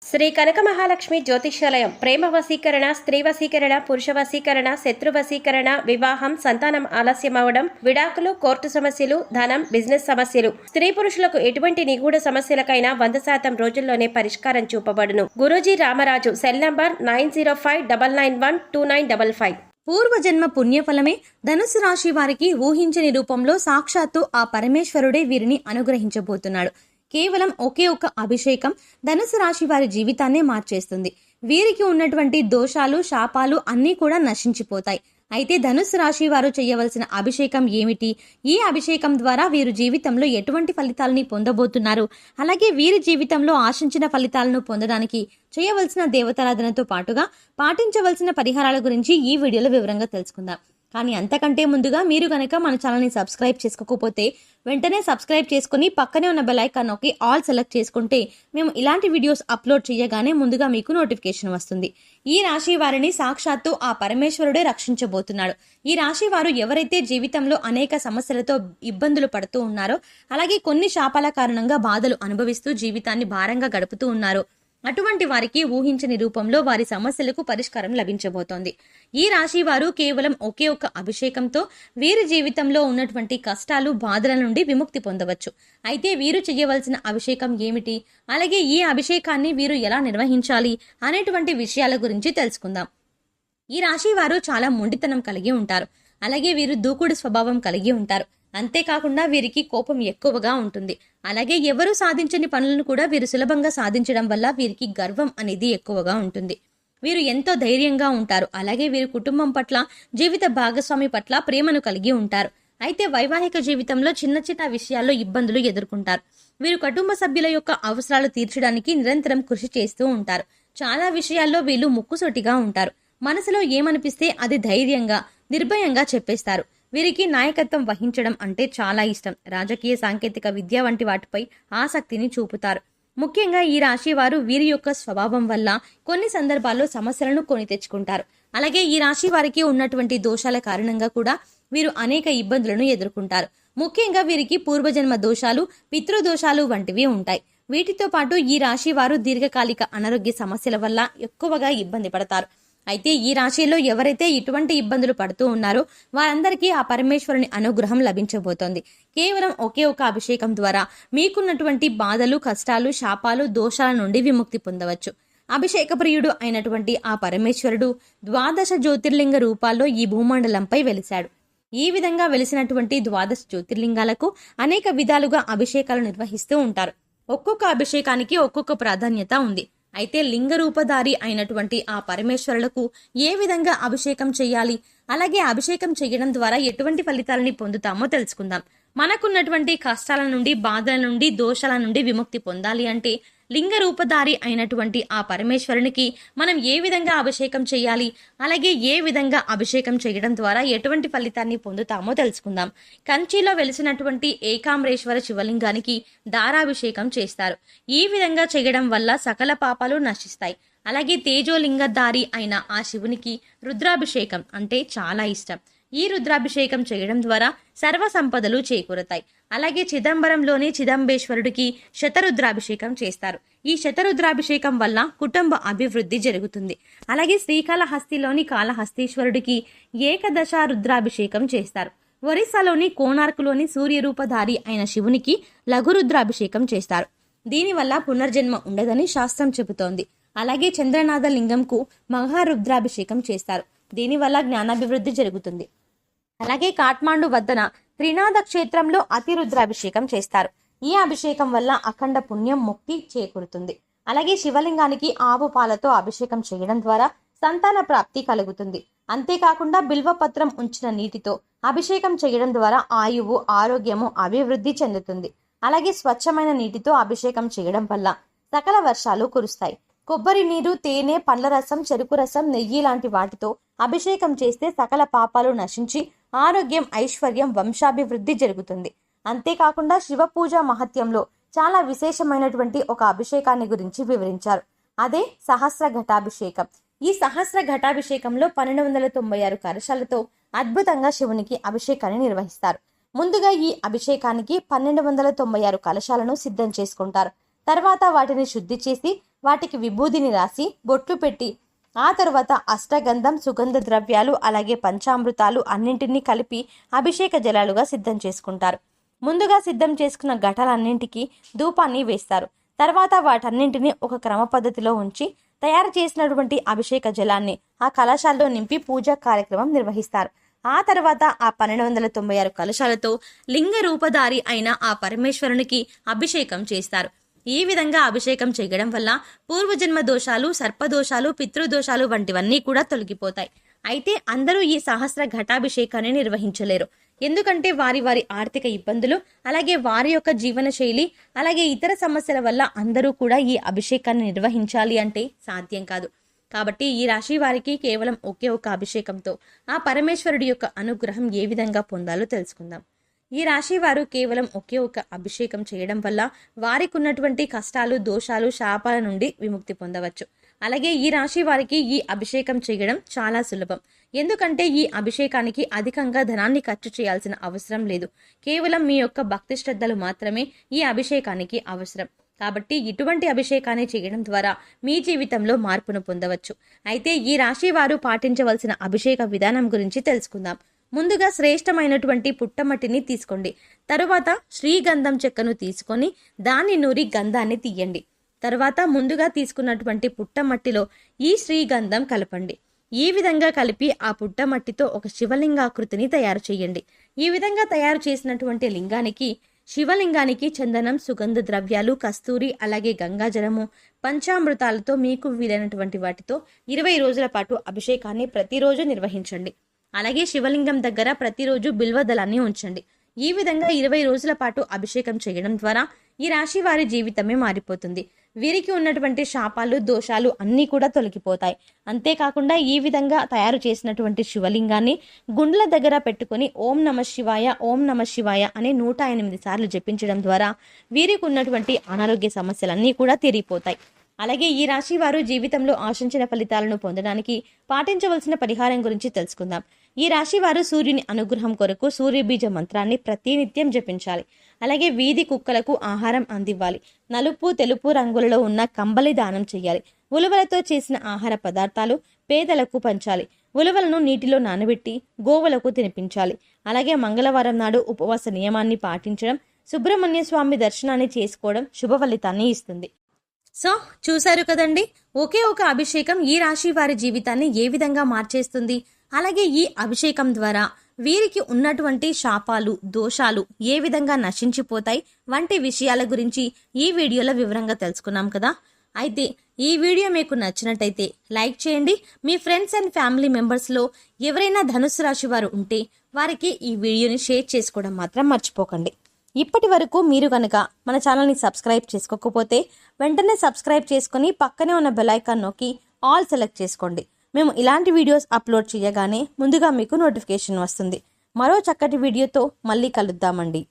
శ్రీ కనక మహాలక్ష్మి జ్యోతిష్యాలయం ప్రేమ వశీకరణ, స్త్రీ వశీకరణ, పురుష వశీకరణ, శత్రు వశీకరణ, వివాహం, సంతానం ఆలస్యం అవడం, విడాకులు, కోర్టు సమస్యలు, ధనం, బిజినెస్ సమస్యలు, స్త్రీ పురుషులకు ఎటువంటి నిగూఢ సమస్యలకైనా 100% రోజుల్లోనే పరిష్కారం చూపబడును. గురూజీ రామరాజు. Cell number 9059912955. పూర్వజన్మ పుణ్యఫలమే ధనుసు రాశి వారికి ఊహించని రూపంలో సాక్షాత్తు ఆ పరమేశ్వరుడే వీరిని అనుగ్రహించబోతున్నాడు. కేవలం ఒకే ఒక అభిషేకం ధనుసు రాశి వారి జీవితాన్నే మార్చేస్తుంది. వీరికి ఉన్నటువంటి దోషాలు, శాపాలు అన్నీ కూడా నశించిపోతాయి. అయితే ధనుసు రాశి వారు చేయవలసిన అభిషేకం ఏమిటి? ఈ అభిషేకం ద్వారా వీరు జీవితంలో ఎటువంటి ఫలితాలని పొందబోతున్నారు? అలాగే వీరి జీవితంలో ఆశించిన ఫలితాలను పొందడానికి చేయవలసిన దేవతారాధనతో పాటుగా పాటించవలసిన పరిహారాల గురించి ఈ వీడియోలో వివరంగా తెలుసుకుందాం. కానీ అంతకంటే ముందుగా మీరు గనక మన ఛానల్ని సబ్స్క్రైబ్ చేసుకోకపోతే వెంటనే సబ్స్క్రైబ్ చేసుకుని పక్కనే ఉన్న బెల్ ఐకాన్ నొక్కి ఆల్ సెలెక్ట్ చేసుకుంటే మేము ఇలాంటి వీడియోస్ అప్లోడ్ చేయగానే ముందుగా మీకు నోటిఫికేషన్ వస్తుంది. ఈ రాశి వారిని సాక్షాత్తు ఆ పరమేశ్వరుడే రక్షించబోతున్నాడు. ఈ రాశి వారు ఎవరైతే జీవితంలో అనేక సమస్యలతో ఇబ్బందులు పడుతూ ఉన్నారో, అలాగే కొన్ని శాపాల కారణంగా బాధలు అనుభవిస్తూ జీవితాన్ని భారంగా గడుపుతూ ఉన్నారో, అటువంటి వారికి ఊహించని రూపంలో వారి సమస్యలకు పరిష్కారం లభించబోతోంది. ఈ రాశి వారు కేవలం ఒకే ఒక అభిషేకంతో వీరి జీవితంలో ఉన్నటువంటి కష్టాలు, బాధల నుండి విముక్తి పొందవచ్చు. అయితే వీరు చేయవలసిన అభిషేకం ఏమిటి, అలాగే ఈ అభిషేకాన్ని వీరు ఎలా నిర్వహించాలి అనేటువంటి విషయాల గురించి తెలుసుకుందాం. ఈ రాశి వారు చాలా మొండితనం కలిగి ఉంటారు. అలాగే వీరు దూకుడు స్వభావం కలిగి ఉంటారు. అంతేకాకుండా వీరికి కోపం ఎక్కువగా ఉంటుంది. అలాగే ఎవరు సాధించని పనులను కూడా వీరు సులభంగా సాధించడం వల్ల వీరికి గర్వం అనేది ఎక్కువగా ఉంటుంది. వీరు ఎంతో ధైర్యంగా ఉంటారు. అలాగే వీరు కుటుంబం పట్ల, జీవిత భాగస్వామి పట్ల ప్రేమను కలిగి ఉంటారు. అయితే వైవాహిక జీవితంలో చిన్న చిన్న విషయాల్లో ఇబ్బందులు ఎదుర్కొంటారు. వీరు కుటుంబ సభ్యుల యొక్క అవసరాలు తీర్చడానికి నిరంతరం కృషి చేస్తూ ఉంటారు. చాలా విషయాల్లో వీళ్ళు ముక్కుసూటిగా ఉంటారు. మనసులో ఏమనిపిస్తే అది ధైర్యంగా, నిర్భయంగా చెప్పేస్తారు. వీరికి నాయకత్వం వహించడం అంటే చాలా ఇష్టం. రాజకీయ, సాంకేతిక విద్య వంటి వాటిపై ఆసక్తిని చూపుతారు. ముఖ్యంగా ఈ రాశి వారు వీరి యొక్క స్వభావం వల్ల కొన్ని సందర్భాల్లో సమస్యలను కొని తెచ్చుకుంటారు. అలాగే ఈ రాశి వారికి ఉన్నటువంటి దోషాల కారణంగా కూడా వీరు అనేక ఇబ్బందులను ఎదుర్కొంటారు. ముఖ్యంగా వీరికి పూర్వజన్మ దోషాలు, పితృదోషాలు వంటివి ఉంటాయి. వీటితో పాటు ఈ రాశి వారు దీర్ఘకాలిక అనారోగ్య సమస్యల వల్ల ఎక్కువగా ఇబ్బంది పడతారు. అయితే ఈ రాశిలో ఎవరైతే ఇటువంటి ఇబ్బందులు పడుతూ ఉన్నారో వారందరికీ ఆ పరమేశ్వరుని అనుగ్రహం లభించబోతోంది. కేవలం ఒకే ఒక అభిషేకం ద్వారా మీకున్నటువంటి బాధలు, కష్టాలు, శాపాలు, దోషాల నుండి విముక్తి పొందవచ్చు. అభిషేక ప్రియుడు అయినటువంటి ఆ పరమేశ్వరుడు 12 జ్యోతిర్లింగ రూపాల్లో ఈ భూమండలంపై వెలిశాడు. ఈ విధంగా వెలిసినటువంటి 12 జ్యోతిర్లింగాలకు అనేక విధాలుగా అభిషేకాలు నిర్వహిస్తూ ఉంటారు. ఒక్కొక్క అభిషేకానికి ఒక్కొక్క ప్రాధాన్యత ఉంది. అయితే లింగ రూపధారి అయినటువంటి ఆ పరమేశ్వరులకు ఏ విధంగా అభిషేకం చేయాలి, అలాగే అభిషేకం చేయడం ద్వారా ఎటువంటి ఫలితాలని పొందుతామో తెలుసుకుందాం. మనకున్నటువంటి కష్టాల నుండి, బాధల నుండి, దోషాల నుండి విముక్తి పొందాలి అంటే లింగ రూపధారి అయినటువంటి ఆ పరమేశ్వరునికి మనం ఏ విధంగా అభిషేకం చేయాలి, అలాగే ఏ విధంగా అభిషేకం చేయడం ద్వారా ఎటువంటి ఫలితాన్ని పొందుతామో తెలుసుకుందాం. కంచిలో వెలిసినటువంటి ఏకాంబరేశ్వర శివలింగానికి దారాభిషేకం చేస్తారు. ఈ విధంగా చేయడం వల్ల సకల పాపాలు నశిస్తాయి. అలాగే తేజోలింగధారి అయిన ఆ శివునికి రుద్రాభిషేకం అంటే చాలా ఇష్టం. ఈ రుద్రాభిషేకం చేయడం ద్వారా సర్వ సంపదలు చేకూరతాయి. అలాగే చిదంబరంలోని చిదంబేశ్వరుడికి శతరుద్రాభిషేకం చేస్తారు. ఈ శతరుద్రాభిషేకం వల్ల కుటుంబ అభివృద్ధి జరుగుతుంది. అలాగే శ్రీకాళహస్తిలోని కాళహస్తీశ్వరుడికి ఏకదశ రుద్రాభిషేకం చేస్తారు. ఒరిస్సాలోని కోణార్కులోని సూర్యరూపధారి అయిన శివునికి లఘురుద్రాభిషేకం చేస్తారు. దీనివల్ల పునర్జన్మ ఉండదని శాస్త్రం చెబుతోంది. అలాగే చంద్రనాథ లింగంకు మహారుద్రాభిషేకం చేస్తారు. దీనివల్ల జ్ఞానాభివృద్ధి జరుగుతుంది. అలాగే కాఠ్మాండు వద్దన త్రినాథ క్షేత్రంలో అతిరుద్రాభిషేకం చేస్తారు. ఈ అభిషేకం వల్ల అఖండ పుణ్యం, ముక్తి చేకూరుతుంది. అలాగే శివలింగానికి ఆవు పాలతో అభిషేకం చేయడం ద్వారా సంతాన ప్రాప్తి కలుగుతుంది. అంతేకాకుండా బిల్వపత్రం ఉంచిన నీటితో అభిషేకం చేయడం ద్వారా ఆయువు, ఆరోగ్యము, అభివృద్ధి చెందుతుంది. అలాగే స్వచ్ఛమైన నీటితో అభిషేకం చేయడం వల్ల సకల వర్షాలు కురుస్తాయి. కొబ్బరి నీరు, తేనె, పండ్ల రసం, చెరుకు రసం, నెయ్యి లాంటి వాటితో అభిషేకం చేస్తే సకల పాపాలు నశించి ఆరోగ్యం, ఐశ్వర్యం, వంశాభివృద్ధి జరుగుతుంది. అంతేకాకుండా శివ పూజ మహత్యంలో చాలా విశేషమైనటువంటి ఒక అభిషేకాన్ని గురించి వివరించారు. అదే సహస్ర ఘటాభిషేకం. ఈ సహస్ర ఘటాభిషేకంలో 1296 కలశాలతో అద్భుతంగా శివునికి అభిషేకాన్ని నిర్వహిస్తారు. ముందుగా ఈ అభిషేకానికి 1296 కలశాలను సిద్ధం చేసుకుంటారు. తర్వాత వాటిని శుద్ధి చేసి వాటికి విభూదిని రాసి బొట్లు పెట్టి ఆ తర్వాత అష్టగంధం, సుగంధ ద్రవ్యాలు అలాగే పంచామృతాలు అన్నింటినీ కలిపి అభిషేక జలాలుగా సిద్ధం చేసుకుంటారు. ముందుగా సిద్ధం చేసుకున్న ఘటాలన్నింటికి ధూపాన్ని వేస్తారు. తర్వాత వాటన్నింటినీ ఒక క్రమ పద్ధతిలో ఉంచి తయారు చేసినటువంటి అభిషేక జలాన్ని ఆ కలశాల్లో నింపి పూజా కార్యక్రమం నిర్వహిస్తారు. ఆ తర్వాత ఆ 1296 కలశాలతో లింగ రూపధారి అయిన ఆ పరమేశ్వరునికి అభిషేకం చేస్తారు. ఈ విధంగా అభిషేకం చేయడం వల్ల పూర్వజన్మ దోషాలు, సర్పదోషాలు, పితృదోషాలు వంటివన్నీ కూడా తొలగిపోతాయి. అయితే అందరూ ఈ సహస్ర ఘటాభిషేకాన్ని నిర్వహించలేరు. ఎందుకంటే వారి వారి ఆర్థిక ఇబ్బందులు, అలాగే వారి యొక్క జీవన శైలి, అలాగే ఇతర సమస్యల వల్ల అందరూ కూడా ఈ అభిషేకాన్ని నిర్వహించాలి అంటే సాధ్యం కాదు. కాబట్టి ఈ రాశి వారికి కేవలం ఒకే ఒక అభిషేకంతో ఆ పరమేశ్వరుడి యొక్క అనుగ్రహం ఏ విధంగా పొందాలో తెలుసుకుందాం. ఈ రాశి వారు కేవలం ఒకే ఒక అభిషేకం చేయడం వల్ల వారికి ఉన్నటువంటి కష్టాలు, దోషాలు, శాపాల నుండి విముక్తి పొందవచ్చు. అలాగే ఈ రాశి వారికి ఈ అభిషేకం చేయడం చాలా సులభం. ఎందుకంటే ఈ అభిషేకానికి అధికంగా ధనాన్ని ఖర్చు చేయాల్సిన అవసరం లేదు. కేవలం మీ యొక్క భక్తి శ్రద్ధలు మాత్రమే ఈ అభిషేకానికి అవసరం. కాబట్టి ఇటువంటి అభిషేకాన్ని చేయడం ద్వారా మీ జీవితంలో మార్పును పొందవచ్చు. అయితే ఈ రాశి వారు పాటించవలసిన అభిషేక విధానం గురించి తెలుసుకుందాం. ముందుగా శ్రేష్టమైనటువంటి పుట్టమట్టిని తీసుకోండి. తరువాత శ్రీగంధం చెక్కను తీసుకొని దాన్ని నూరి గంధాన్ని తీయండి. తర్వాత ముందుగా తీసుకున్నటువంటి పుట్టమట్టిలో ఈ శ్రీగంధం కలపండి. ఈ విధంగా కలిపి ఆ పుట్టమట్టితో ఒక శివలింగాకృతిని తయారు చేయండి. ఈ విధంగా తయారు చేసినటువంటి శివలింగానికి చందనం, సుగంధ ద్రవ్యాలు, కస్తూరి, అలాగే గంగాజలము, పంచామృతాలతో మీకు వీలైనటువంటి వాటితో 20 రోజుల పాటు అభిషేకాన్ని ప్రతిరోజు నిర్వహించండి. అలాగే శివలింగం దగ్గర ప్రతిరోజు బిల్వదళాన్ని ఉంచండి. ఈ విధంగా 20 రోజుల పాటు అభిషేకం చేయడం ద్వారా ఈ రాశి వారి జీవితమే మారిపోతుంది. వీరికి ఉన్నటువంటి శాపాలు, దోషాలు అన్నీ కూడా తొలగిపోతాయి. అంతేకాకుండా ఈ విధంగా తయారు చేసినటువంటి శివలింగాన్ని గుండ్ల దగ్గర పెట్టుకుని ఓం నమ శివాయ, ఓం నమ శివాయ అని 108 సార్లు జపించడం ద్వారా వీరికి ఉన్నటువంటి అనారోగ్య సమస్యలన్నీ కూడా తీరిపోతాయి. అలాగే ఈ రాశి వారు జీవితంలో ఆశించిన ఫలితాలను పొందడానికి పాటించవలసిన పరిహారం గురించి తెలుసుకుందాం. ఈ రాశి వారు సూర్యుని అనుగ్రహం కొరకు సూర్యబీజ మంత్రాన్ని ప్రతినిత్యం జపించాలి. అలాగే వీధి కుక్కలకు ఆహారం అందివ్వాలి. నలుపు, తెలుపు రంగులలో ఉన్న కంబలి దానం చేయాలి. ఉలువలతో చేసిన ఆహార పదార్థాలు పేదలకు పంచాలి. ఉలువలను నీటిలో నానబెట్టి గోవులకు తినిపించాలి. అలాగే మంగళవారం నాడు ఉపవాస నియమాన్ని పాటించడం, సుబ్రహ్మణ్య స్వామి దర్శనాన్ని చేసుకోవడం శుభ ఫలితాన్ని ఇస్తుంది. సో చూశారు కదండి, ఒకే ఒక అభిషేకం ఈ రాశి వారి జీవితాన్ని ఏ విధంగా మార్చేస్తుంది. అలాగే ఈ అభిషేకం ద్వారా వీరికి ఉన్నటువంటి శాపాలు, దోషాలు ఏ విధంగా నశించిపోతాయి వంటి విషయాల గురించి ఈ వీడియోలో వివరంగా తెలుసుకున్నాం కదా. అయితే ఈ వీడియో మీకు నచ్చినట్టయితే లైక్ చేయండి. మీ ఫ్రెండ్స్ అండ్ ఫ్యామిలీ మెంబర్స్లో ఎవరైనా ధనుస్సు రాశి వారు ఉంటే వారికి ఈ వీడియోని షేర్ చేసుకోవడం మాత్రం మర్చిపోకండి. ఇప్పటి వరకు మీరు కనుక మన ఛానల్ని సబ్స్క్రైబ్ చేసుకోకపోతే వెంటనే సబ్స్క్రైబ్ చేసుకుని పక్కనే ఉన్న బెల్ ఐకాన్ నొక్కి ఆల్ సెలెక్ట్ చేసుకోండి. మేము ఇలాంటి వీడియోస్ అప్లోడ్ చేయగానే ముందుగా మీకు నోటిఫికేషన్ వస్తుంది. మరో చక్కటి వీడియోతో మళ్ళీ కలుద్దామండి.